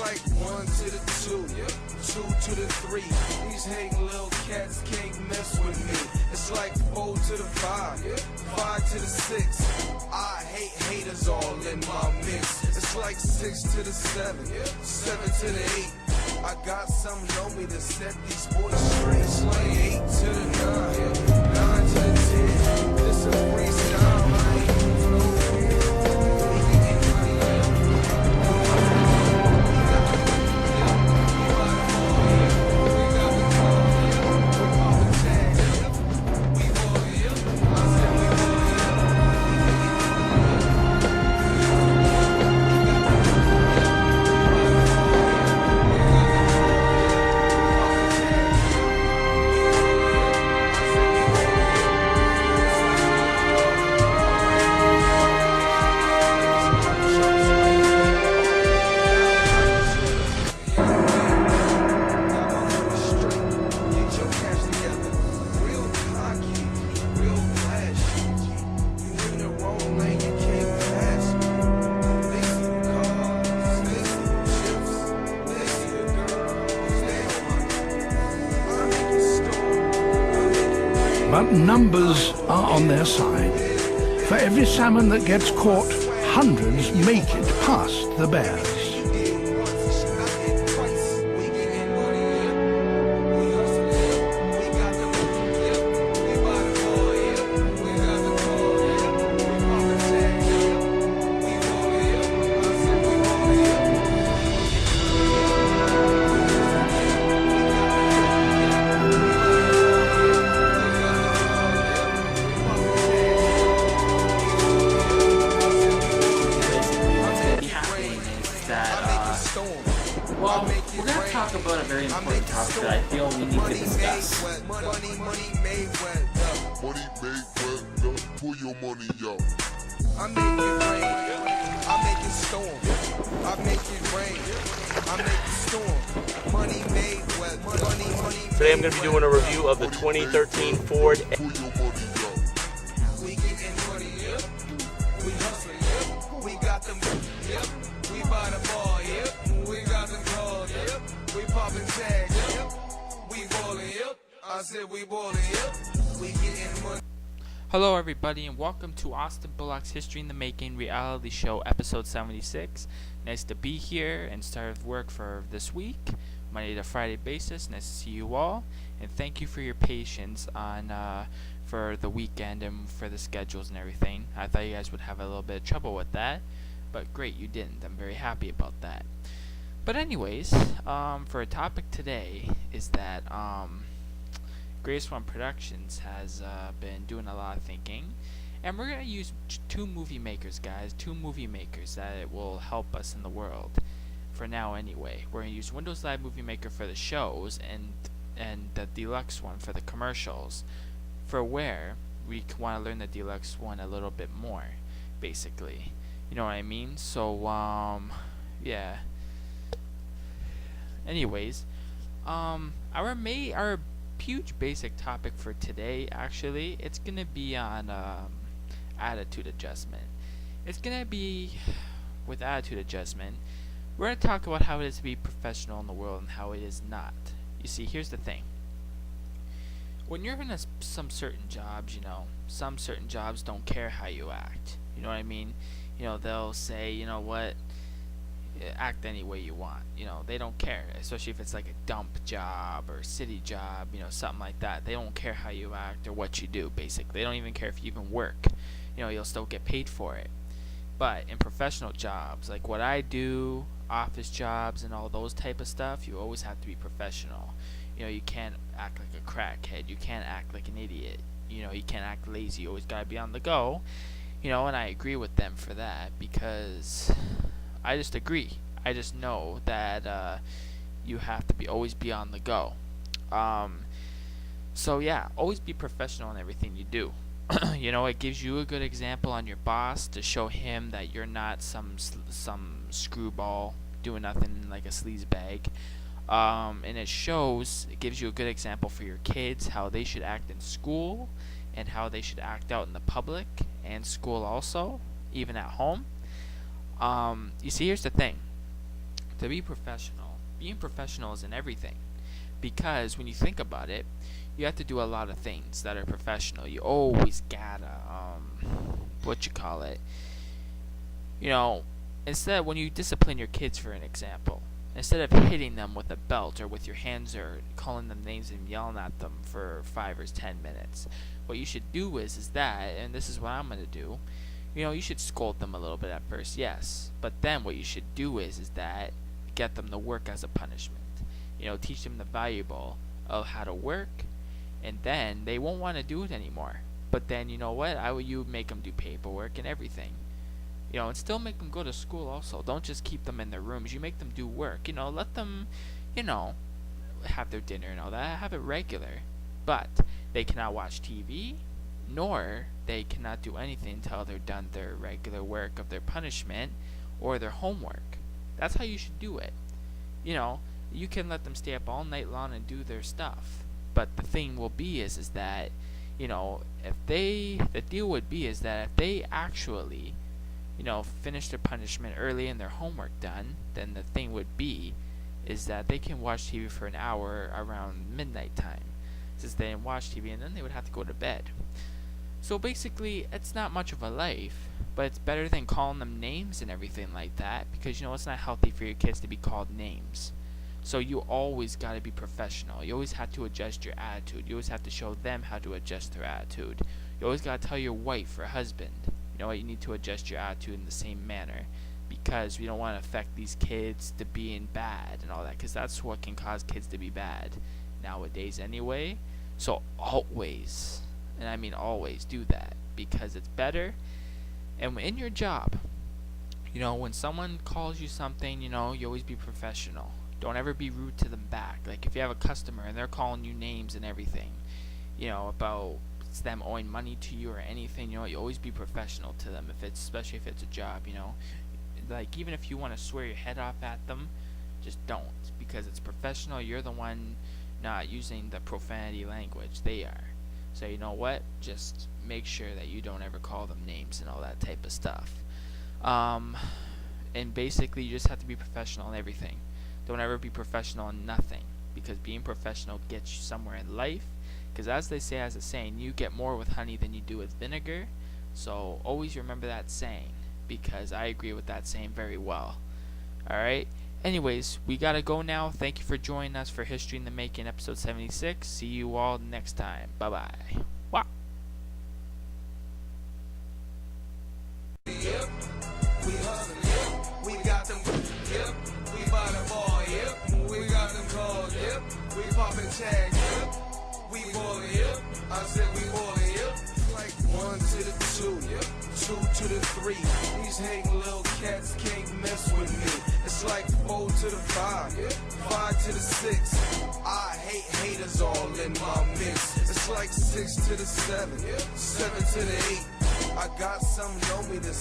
like 1 to the 2, 2 to the 3. These hating little cats can't mess with me. It's like 4 to the 5, 5 to the 6. I hate haters all in my mix. It's like 6 to the 7, 7 to the 8. I got something on me to set these boys straight. It's like 8 to the 9, 9 to the 10. This is freestyle. I ain't use no pen. We can get money. But numbers are on their side. For every salmon that gets caught, hundreds make it past the bears. Well, we're going to talk about a very important topic that I feel we need to discuss. Money made wet. Pull your money out. I make it rain. I make it storm. I make it rain. I make it storm. Money made wet. Money. Today I'm going to be doing a review of the 2013 Ford. Pull your money out. We getting money, we hustling, we got them, we buy the ball, we got them calls, we popping tags, we balling, I said we balling, we getting money. Hello everybody and welcome to Austin Bullock's History in the Making reality show episode 76. Nice to be here and start work for this week, Monday to Friday basis. Nice to see you all and thank you for your patience on for the weekend and for the schedules and everything. I thought you guys would have a little bit of trouble with that, but great, you didn't. I'm very happy about that. But anyways, for a topic today is that Greatest One Productions has been doing a lot of thinking, and we're going to use two movie makers, guys, two movie makers that will help us in the world, for now anyway. We're going to use Windows Live Movie Maker for the shows, and the deluxe one for the commercials, for where we want to learn the deluxe one a little bit more, basically. You know what I mean? So, yeah. Anyways, our huge basic topic for today, actually, it's gonna be on attitude adjustment. It's gonna be with attitude adjustment. We're gonna talk about how it is to be professional in the world and how it is not. You see, here's the thing. When you're in some certain jobs, some certain jobs don't care how you act. You know what I mean? They'll say, you know what, act any way you want. They don't care, especially if it's like a dump job or city job, something like that. They don't care how you act or what you do, basically. They don't even care if you even work. You'll still get paid for it. But in professional jobs, like what I do, office jobs and all those type of stuff, you always have to be professional. You can't act like a crackhead. You can't act like an idiot. You can't act lazy. You always gotta be on the go. And I agree with them for that, because I just agree. I just know that you have to always be on the go. So yeah, always be professional in everything you do. It gives you a good example on your boss to show him that you're not some screwball doing nothing like a sleazebag. And it gives you a good example for your kids, how they should act in school and how they should act out in the public and school also, even at home. You see, here's the thing. to be professional, being professional is in everything. Because when you think about it, you have to do a lot of things that are professional. You always gotta, instead, when you discipline your kids, for an example, instead of hitting them with a belt or with your hands or calling them names and yelling at them for 5 or 10 minutes, what you should do is that, and this is what I'm going to do, you should scold them a little bit at first, yes, but then what you should do is that get them to work as a punishment. Teach them the valuable of how to work, and then they won't want to do it anymore. But then, you make them do paperwork and everything. And still make them go to school also. Don't just keep them in their rooms. You make them do work. Let them, have their dinner and all that. Have it regular. But they cannot watch TV, nor they cannot do anything until they're done their regular work of their punishment or their homework. That's how you should do it. You can let them stay up all night long and do their stuff. But the thing will be is that, the deal would be is that if they actually, finish their punishment early and their homework done, then the thing would be is that they can watch TV for an hour around midnight time. Since they didn't watch TV, and then they would have to go to bed. So basically, it's not much of a life, but it's better than calling them names and everything like that, because it's not healthy for your kids to be called names. So you always got to be professional. You always have to adjust your attitude. You always have to show them how to adjust their attitude. You always got to tell your wife or husband, you need to adjust your attitude in the same manner, because we don't want to affect these kids to being bad and all that, because that's what can cause kids to be bad nowadays anyway. So always, and I mean always, do that, because it's better. And in your job, when someone calls you something, you always be professional. Don't ever be rude to them back. Like if you have a customer and they're calling you names and everything, about them owing money to you or anything, you always be professional to them, especially if it's a job, Like even if you want to swear your head off at them, just don't, because it's professional. You're the one not using the profanity language. They are. So just make sure that you don't ever call them names and all that type of stuff. And basically you just have to be professional in everything. Don't ever be professional in nothing, because being professional gets you somewhere in life. Because as they say, as a saying, you get more with honey than you do with vinegar. So always remember that saying, because I agree with that saying very well. Alright, anyways, we gotta go now. Thank you for joining us for History in the Making, episode 76. See you all next time. Bye bye. Wow. Yep, we hustle, yep, we got them, yep, we buy the ball, yep, we got them calls, yep, we poppin' tags, yep, we ballin', yep, I said we ballin', yep, like 1 to the 2, yep, 2 to the 3, these hating little cats can't mess with me, it's like 4 to the 5, yep, 5 to the 6, I hate haters all in my mix, it's like 6 to the 7, yep, 7 to the 8, I got some know me this